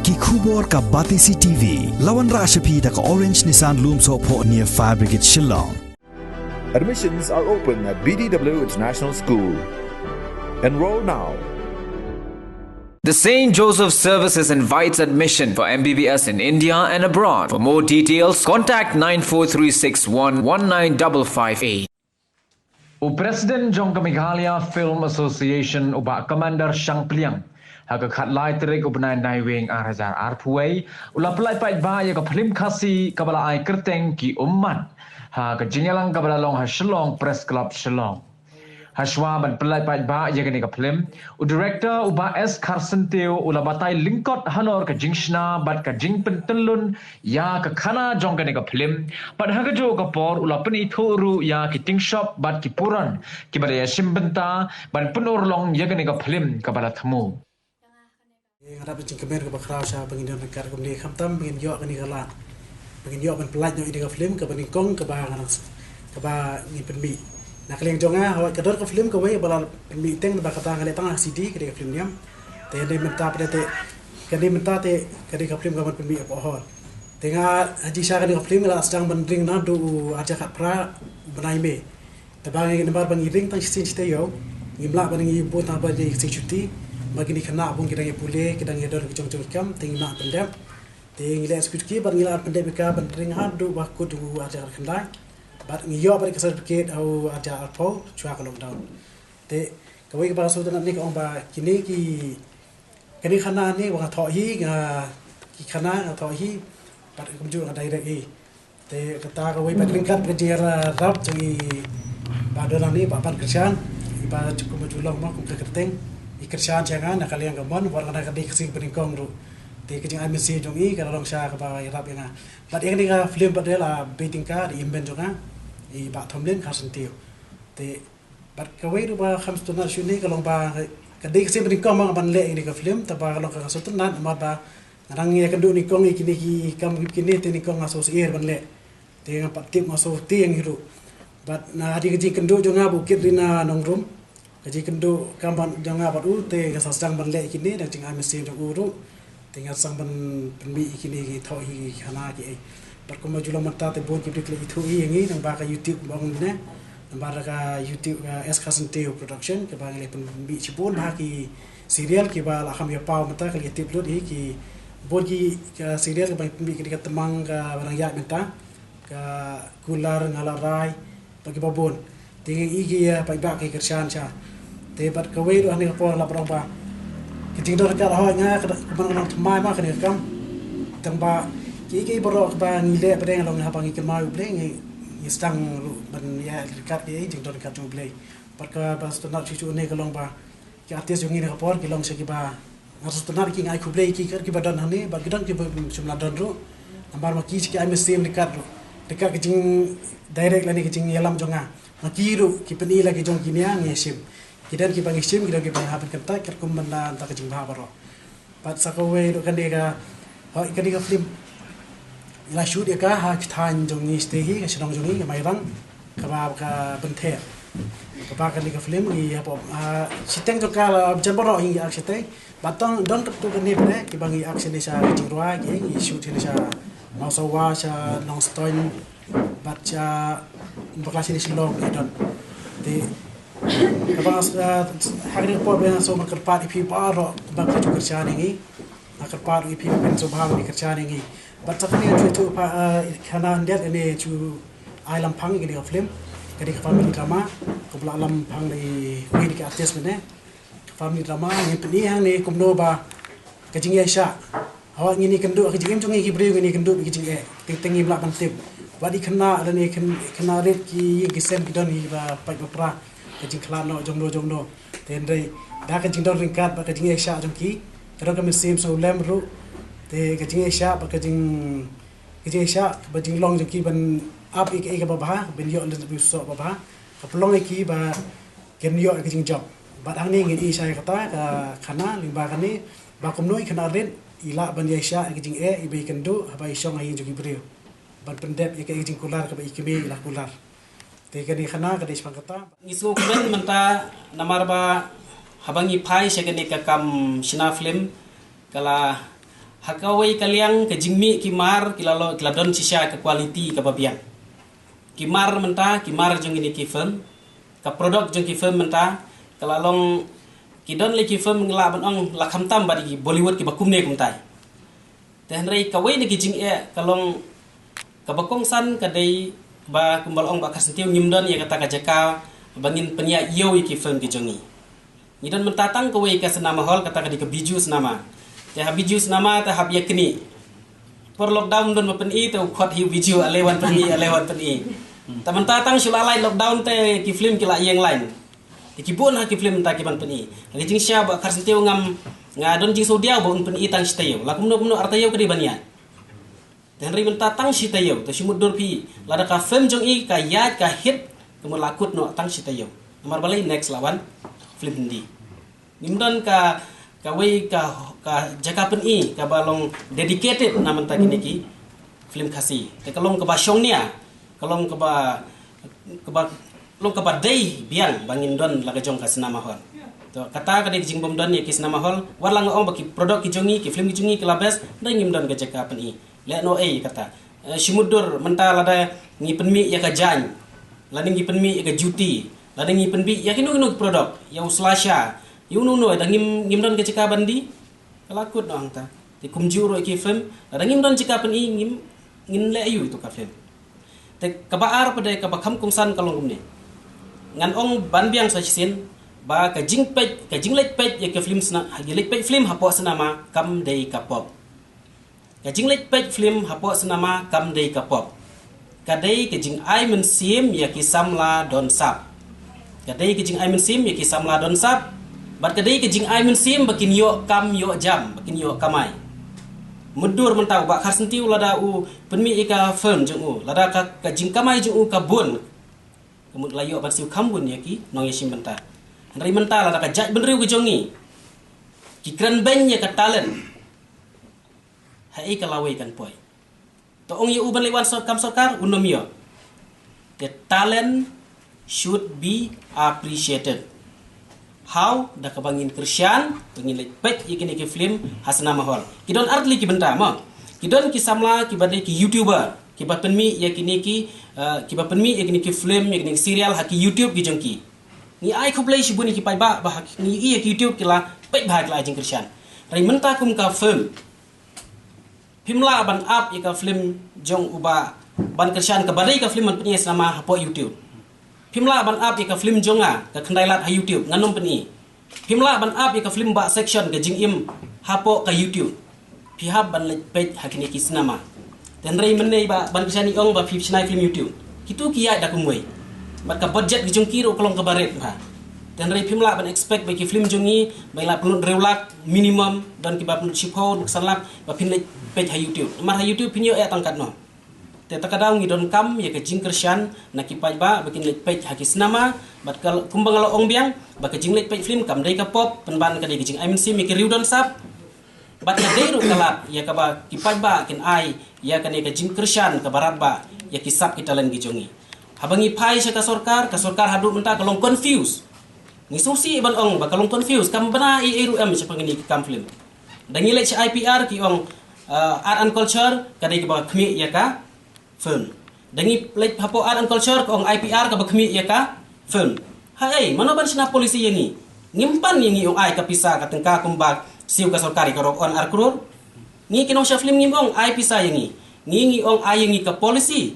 ki khubor ka Batisi TV lawan rashapi da ka Orange Nissan Lumso pho near Fire Brigade Shillong. Admissions are open at BDW International School. Enroll now. The St. Joseph Services invites admission for MBBS in India and abroad. For more details, contact 94361 President Jong Meghalaya Film Association uba Commander Shang Pliang haka khatlai terik ubnai naiwing arajar arpuai ula pelai PAIDBAH ya ka PHLIM khasi kabala ai kerteng ki UMMAT ha ka jingalang kabala long ha Shillong Press Club Shillong. Hashwa ban pelai PAIDBAH ya ka PHLIM u director uba S Carson Teo ula batai lingkot hanor ka jingshna bat ka jing pentelun ya ka khana jong ka PHLIM bat ha ka jo ka por ula pen ithuru ya ki ting shop bat ki puran ki bala ya simbenta ban penur long ya ka PHLIM kabala thamu. Harap jing kemer ke bakrau sa pengin dekat ke ni khamtam pengin yo ke ni kalat pengin yo ban pelaj no ide ke PHLIM ke pengin kong ke ba ke ba ni penmi nak leng jonga hawa ke dor ke PHLIM ke we bala penmi teng ba kata ngale tang CD ke ke PHLIM niam te de menta pada te ke ni menta te ke ke PHLIM ke ban penmi apa hol tenga haji sa ke PHLIM la sedang bendring na du aja kat pra benai me te ba ngi nembar ban ring tang sin ste yo ngimla ban ngi bu ta ba di cuti bagi ni kena pun kita ngi pulih kita ngi dor ke jong-jong kam ting nak pendap ting le sekutki bar ngi la pendap ka bendring ha du ba ku du aja kendai bar ngi yo bar ke sertifikat au aja alpo chua ka lockdown te kawai ke ba so tan ni ko ba kini ki kini khana ni wa tho hi ki khana tho hi bar kum ju ka direct hi te kata kawai ba lingkat ke jira rap jangi ba dolan ni ba ban kerjaan ba cukup majulong ma kum ke kerteng ikerjaan jangan nak kalian gamon war kana kadi kesing peningkong ru te kejing IMC jong i kana long sha ka ba rap yang bat yang ni ka film bat la beating ka di imben jonga I ba thomlen ka sentiu te bat ka we ru ba kham stuna shuni ka long ba kadi kesing peningkong ma ban le ni ka film ta ba long ka sutun nan ma ba nang ye kan du ni kong I kini ki kam kini te ni kong associate ban le te ngapat tip ma so ti yang hiru bat na adi kejing kendu jonga bukit rina nongrum Kaji kendo kampan jangan apa tu, te kasang ban lek kini dan tinggal mesin jong uru, tinggal sang ban penbi kini thau hi khana ki. Perkuma jual mata te bon kibrik lagi thu hi yang ini, nang baka YouTube bangun ni, nang baka YouTube S Carson Teo Production, ke bang le penbi cipun baki serial ke bang laham ya pau mata ke tip lut hi ki bon ki serial ke bang penbi ke temang ke barang yak mata, ke kular ngalarai bagi babon. Tinggal igi ya PAIDBAH ke kerjaan cha. Tebat kawai tu ane kapor la berapa. Keting dor kat hawa nya keman mai ma kene kam. Tamba ki borok ba ngile pedeng long ha bangi kemau ble ngi stang ban ya dekat ke jing dor kat tu ble. Pat ka bas tu nak cucu ne kalong ba. Ki artis yung ni kapor ki long se ki ba. Ngarus tu nak ki ngai ku ble ki ba dan hane ba gedang ki sumla don ru. Ambar ma ki ki ai mesim dekat ru. Dekat ke jing direct la ni ke jing yalam jonga. Makiru ki peni lagi jong kinia ngesim kidan ki pangisim kidan ki pang hapen kata ker kumanda anta ke jing baro pat sakawe do kan dega ha ikadi ka film la shoot ya ka ha kithan jong ni stehi ka sidong jong ni ka mairang ka ba ka benthe ka ba kan ka film ni ha pom siteng to ka jan baro hi ak siteng batong don tu kan ni pare ki bangi action ni sa jing ruwa ki shoot ni sa mau sawa sa nong stoin baca berkelas ini Shillong dan di kapas hari ini pun so makerpat ipi baru bagi kerjaan ini makerpat ipi ben so bahang di kerjaan ini baca ni tu karena dia ini tu alam pang ini film jadi family drama kubla alam pang di ini ke artis mana family drama yang penting ni kumno ba kejing Aisyah awak ini kendu kejing cungi kibri ini kendu kejing tengi belak bantip Wadi kena dan ni kena red ki gisen kidon hi ba PAIDBAH pra kajing klano jomno tendre da kajing dor ringkat ba kajing Aisyah jom ki kado kami sim so lem ru te kajing Aisyah ba kajing Aisyah ba jing long jom ki ban up ik ba ba ben yo le bi so ba ba kapelong ki ba ken yo kajing job ba dang ni ngi Aisyah kata ka khana limba kan ni ba kumnoi kena red ila ban Aisyah kajing ibe kendu ba isong ai jom ki brio ban pendep ya ke jing kular ke ikimi lah kular te ke di khana ke di spangkata ngisu kuben menta namar ba habangi phai se ke ni ka kam sina film kala hakawai kaliang ke jingmi kimar kilalo kiladon sisya ke quality ke babian kimar menta kimar jong ini ki firm ka produk jong ki firm menta kalalong kidon le ki firm ngla ban ong la khamtam bari Bollywood ki bakum ne kumtai ten rei kawai ne ki jing kalong ka bakong san ka dei ba kumbal ong ba kasentiu nyimdon ya kata ka jaka bangin penya yo ki firm ki jongi ngidon mentatang kawai ka senama hall kata ka di ke biju senama ya biju senama ta hab yakni por lockdown don mapen i to khot hiu biju alewan pen i ta mentatang sulalai lockdown te ki film ki la yang lain ki bon ha ki film ta ki ban pen i ngi jing sya ba kasentiu ngam ngadon jing sodia bo pen i tang stay la kumno artayo ke di bania dan ri mentatang sitayo to simudur pi lada ka film jong i ka yat ka hit kemur lakut no tang sitayo nomor balai next lawan film di nimdon ka wei ka jaka pen i ka balong dedicated naman ta kini ki film khasi te kalong ka ba syong nia kalong ka ba long ka ba dei biang bangin don laga jong ka senama hol to kata ka de jing bom don ye ki senama hol warlang ong ba ki produk ki jongi ki film ki jongi ki labes dai ngim don ka jaka pen i le no kata simudur menta lada ngi pen mi ya ka jan lada ngi pen mi ya ka juti lada ngi pen bi ya kinu produk ya uslasha yuno da ngim don ke cika bandi kalakut no angta ti kumjuro ki film da ngim don cika pen i ngin le ayu itu ka film te kabaar pada ka bakham kumsan kalong kumne ngan ong ban biang sa sin ba ka jing lek pej ya ke film sna hagi lek pej film hapo senama kam dei ka pop ka jing lek pej film hapo senama kam dei ka pop ka dei ke jing ai men sim ya ki samla don sap ka dei ke jing ai men sim ya ki samla don sap bat kadai ke jing ai men sim bakin yo kam yo jam bakin yo kamai mudur mentau ba khar sentiu lada u penmi ika firm jung u lada ka jing kamai jung u ka bun kemud layo ban siu kambun ya ki nong yesim menta ri menta lada ka jaj benriu ke jongi ki kran ben ya ka talent hai ka lawai kan poi to ong yu ban lewan so kam sokar unom yo the talent should be appreciated. How da kabangin Christian bangin lek pet ikini ki film hasna mahol kidon artli ki benda ma kidon ki samla ki bade ki youtuber ki ba penmi yakini ki ba penmi yakini ki film yakini serial haki YouTube ki jongki ni ai khoplei sibuni ki pai ba ni i ki YouTube ki la pet ba la jing Christian rai menta kum ka film phimla ban up ka film jong uba ban Christian ka badai ka film man penye sama hapo YouTube Phimla ban up ka film jonga ka khandailat ha YouTube nganom peni Phimla ban up ka film ba section ka jingim hapo ka YouTube phihab ban le page hakini ki sinama dan rei menei ba ban kisani ong ba phipsnai film YouTube kitu kiya da kumwei bat ka budget ki jongki ro kolong ka baret ha dan rei Phimla ban expect ba ki film jongi ba la penut reulak minimum dan ki ba penut sipo sanlap ba phin le page ha YouTube mar ha YouTube pinyo tangkat no te takadang ngidon kam ya ke jing Christian na ki PAIDBAH bakin lek page hakis nama bat kal kumbang lo ong biang ba ke jing lek page film kam dai ka pop penban ka dai ke jing I mean sim ke riudon sap bat ka dai ru kalat ya ka ba ki PAIDBAH kin ai ya ka ne ke jing Christian ka barat ba ya ki sap ki talen gi jongi habangi pai sa ka sorkar hadu menta kalong confuse ni susi ban ong ba kalong confuse kam bana i ru sa pangini ki kam film dangi lek IPR ki ong art and culture ka dai ki ba khmi ya ka film dangi lek hapo art and culture kong IPR ka bakhmi ya ka film hai mana ban sina polisi yangi ngimpan yangi ong ai ka pisa ka tengka kumbak siu ka sorkari ka rok on arkrur ni kinong sya film ngimong ai pisa yangi ngi ong ai yangi ka polisi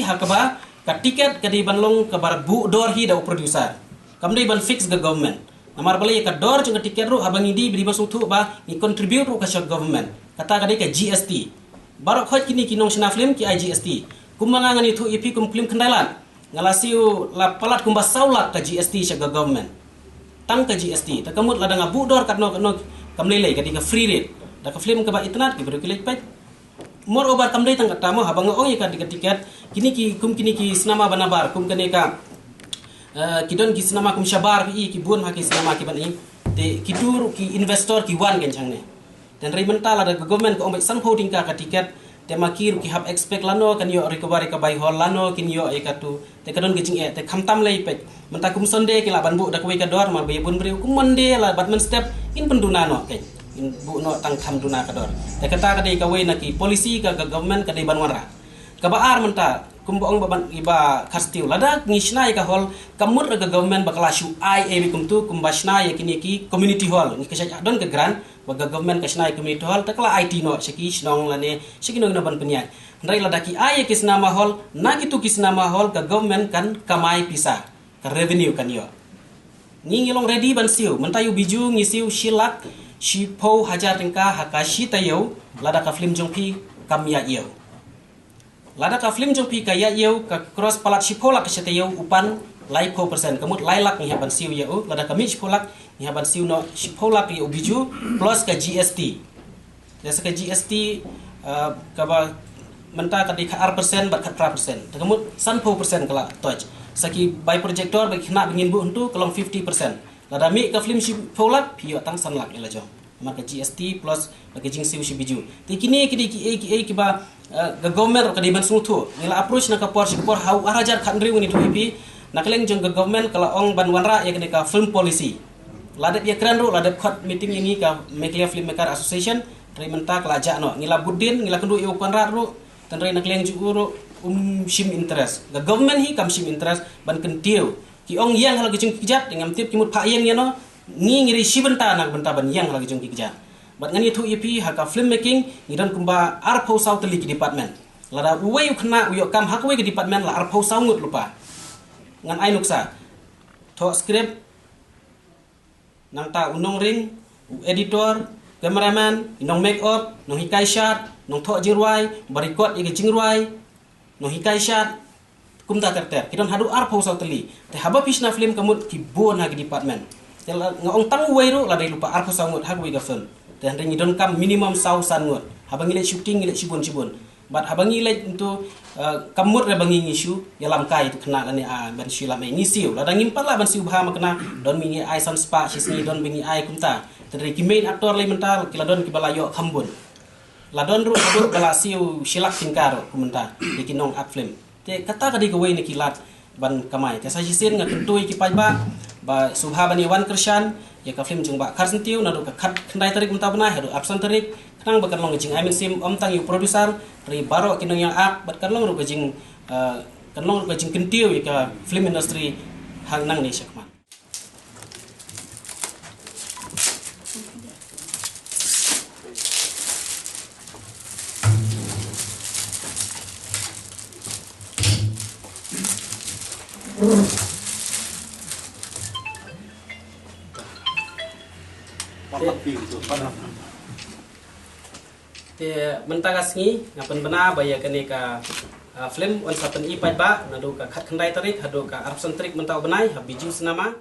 ha ka ba ka tiket ka di banlong ka bar bu dor hi da producer kam dei ban fix ga government namar balai ka dor chung ka tiket ru abangi di bri basung thu ba ni contribute ru ka sya government kata ka dei ka GST barok khot kini kinong sina film ki IGST kumanga ngani thu ipi kum film kendalan ngalasiu la palat kumba saulat ka GST syaga government tang ka GST ta kamut la danga budor katno kamlele ka di ka free rate da ka film ka ba internet ki bro klik pet mor obar kamdai tang kata mo habang ong ka di ka tiket kini ki sinama banabar kum kane ka kidon ki sinama kum shabar ki bun ha ki sinama ki ban i te kidur ki investor ki wan ken changne dan rai mental ada government ko ombek somehow tingka ka tiket tema kir ki have expect lano kan yo recovery ka bai hol lano kin yo ekatu te kadon gijing te khamtam lei pek menta kum sonde ki la ban bu da ko ka dor mar be bun bre kum mande la bat men step in penduna no ke bu no tang tham duna kador te kata kadai kawai naki polisi ka government kadai banwara ka baar menta kumboong baban iba kastiu lada ngisnai ka hol kamut ga government bakala shu ai e bikum tu kumbasna ya kini ki community hall ni kasaj don ka gran baga government kasnai community hall takla IT no seki snong lane seki no ban penyai ndai lada ki ai kisna ma hall na gitu kisna ma hall ka government kan kamai pisa ka revenue kan yo ni ngilong ready ban siu mentayu biju ngisiu shilak shipo hajar tingka hakashi tayo lada ka film jongpi kamya yo lada ka film jongpi kaya yo ka cross palat shipola ka shatayo upan lai 4% kamut lailak ni haban siu yo lada ka mi shipolak ni haban siu no shipolak yo biju plus ka GST jasa ka GST ka ba menta ka di ka R% bat ka 3% kamut san 4% kala touch saki by projector bagi kena bingin bu untuk kelong 50%. Lada mi ka film shipolak pio tang san lak ila jong. Maka GST plus bagi jing siu biju. Ti kini ki ba ga government ka di ban sungtu. Nila approach na ka por hau arajar kan riu ni tu ipi. Nakleng jong ga government kala ong ban wanra ya ka film policy. Lada ya kran ru lada court meeting ini ka Media Filmmaker Association tri menta kala ja no. Nila budin nila kendu yu konrat ru tanrai nakleng ju ru shim interest the government hi kam shim interest ban kentiu ki ong yang hal gijung kijat dengan tip kimut pha yang no ni ngiri shibenta nak benta ban yang hal gijung kijat bat ngani thu ep haka film making ngidan kumba ar phau sau teli ki department lada uwe khna uyo kam hakwe ki department la ar phau sau ngut lupa ngan ai nuksa tho script nang ta unong ring editor cameraman inong make up nong hikai shot nong tho jirwai barikot ye jingruai no hikai shat kumta karter kidon hadu ar phau sau teli te haba pisna film kamut ki bon ha department tel ngong tang weiru la dai lupa ar phau sau ngut ha ga film te hande ngidon kam minimum sau san ngut haba ngile shooting ngile sibun bat haba ngile untuk kamut re bangi ngisu yalam kai tu kena lani a ban shila mai ngisiu la dang impat la ban siu bha makna don mingi ai san spa sisni don bingi ai kumta te ki main aktor lai mental kila don ki balayo khambun ladon ru adu bala siu silak tingkar kumenta dikinong art film te kata kadi gawai ni kilat ban kamai te sajisin nga kentui ki paiba ba subha bani wan krishan ya ka film jung ba karsentiu nadu ka khat khandai tarik menta bana hadu absen tarik khnang ba kanlong jing amin sim om tang yu producer ri baro kinong yang ak bat kanlong ru jing kanlong ru jing kentiu ka film industry hang nang ni syakman te mentagasngi ngapen bena baya kene ka film on sapen i PAIDBAH nadu ka khat khandai tarik hadu ka arpsan trik mentau benai habiju senama